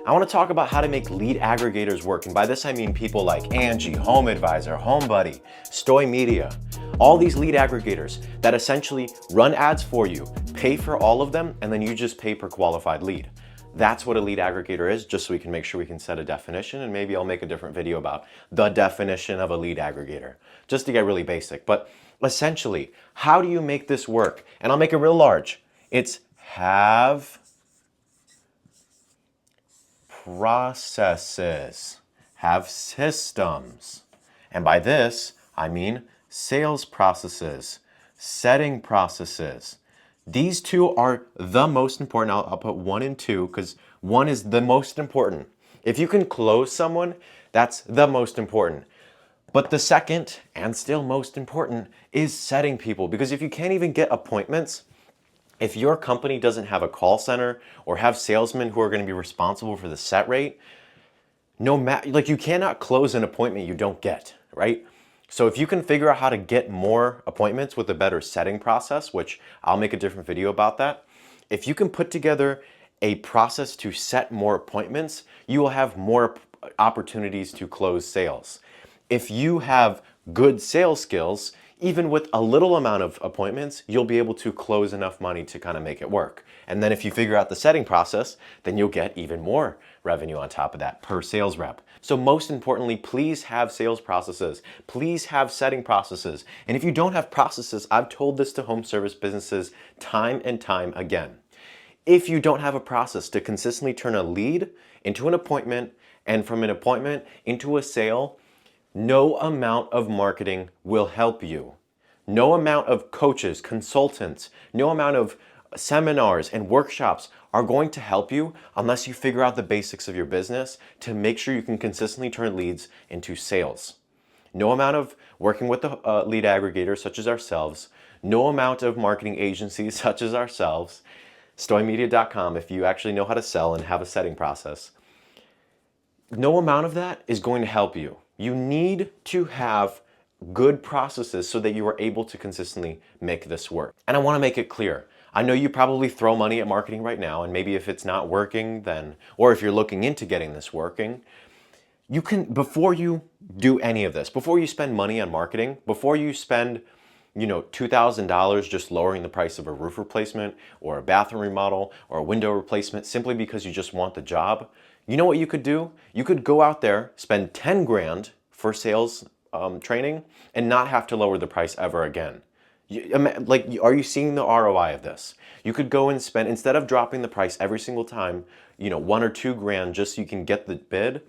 I want to talk about how to make lead aggregators work. And by this, I mean people like Angie, Home Advisor, HomeBuddy, Stoy Media, all these lead aggregators that essentially run ads for you, pay for all of them, and then you just pay per qualified lead. That's what a lead aggregator is, just so we can make sure we can set a definition, and maybe I'll make a different video about the definition of a lead aggregator, just to get really basic. But essentially, how do you make this work? And I'll make it real large. It's have processes, have systems. And by this, I mean sales processes, setting processes. These two are the most important. I'll put 1 and 2 because 1 is the most important. If you can close someone, that's the most important. But the second, and still most important, is setting people. Because if you can't even get appointments, if your company doesn't have a call center or have salesmen who are going to be responsible for the set rate, you cannot close an appointment you don't get, right? So if you can figure out how to get more appointments with a better setting process, which I'll make a different video about that, if you can put together a process to set more appointments, you will have more opportunities to close sales. If you have good sales skills, even with a little amount of appointments, you'll be able to close enough money to kind of make it work. And then if you figure out the setting process, then you'll get even more revenue on top of that per sales rep. So most importantly, please have sales processes. Please have setting processes. And if you don't have processes, I've told this to home service businesses time and time again. If you don't have a process to consistently turn a lead into an appointment and from an appointment into a sale, no amount of marketing will help you. No amount of coaches, consultants, no amount of seminars and workshops are going to help you unless you figure out the basics of your business to make sure you can consistently turn leads into sales. No amount of working with the lead aggregators such as ourselves, no amount of marketing agencies such as ourselves, stoymedia.com if you actually know how to sell and have a setting process. No amount of that is going to help you. You need to have good processes so that you are able to consistently make this work. And I want to make it clear. I know you probably throw money at marketing right now, and maybe if it's not working, then, or if you're looking into getting this working, you can, before you do any of this, before you spend money on marketing, before you spend, $2,000 just lowering the price of a roof replacement or a bathroom remodel or a window replacement simply because you just want the job, you know what you could do? You could go out there, spend 10 grand for sales training and not have to lower the price ever again. Are you seeing the ROI of this? You could go and spend, instead of dropping the price every single time, 1 or 2 grand just so you can get the bid,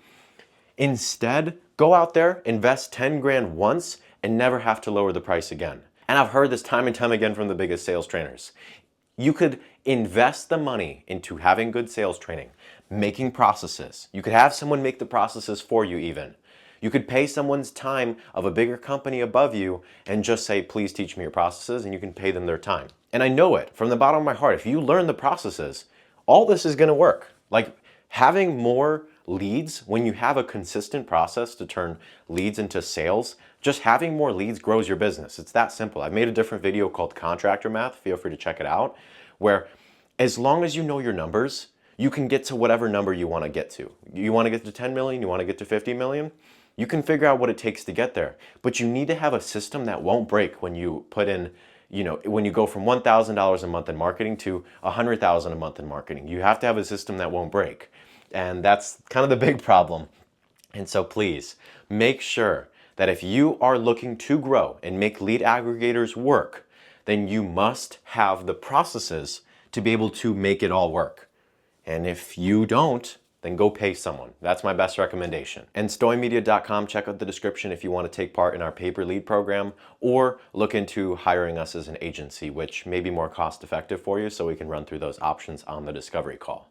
instead, go out there, invest 10 grand once and never have to lower the price again. And I've heard this time and time again from the biggest sales trainers. You could invest the money into having good sales training, making processes. You could have someone make the processes for you even. You could pay someone's time of a bigger company above you and just say, please teach me your processes, and you can pay them their time. And I know it from the bottom of my heart. If you learn the processes, all this is gonna work. Like having more leads, when you have a consistent process to turn leads into sales, just having more leads grows your business. It's that simple. I've made a different video called Contractor Math. Feel free to check it out, where as long as you know your numbers, you can get to whatever number you want to get to. You want to get to 10 million, you want to get to 50 million, you can figure out what it takes to get there. But you need to have a system that won't break when you put in, when you go from $1,000 a month in marketing to $100,000 a month in marketing. You have to have a system that won't break. And that's kind of the big problem. And so please make sure that if you are looking to grow and make lead aggregators work, then you must have the processes to be able to make it all work. And if you don't, then go pay someone. That's my best recommendation. And stoymedia.com, check out the description if you want to take part in our pay-per lead program or look into hiring us as an agency, which may be more cost effective for you, so we can run through those options on the discovery call.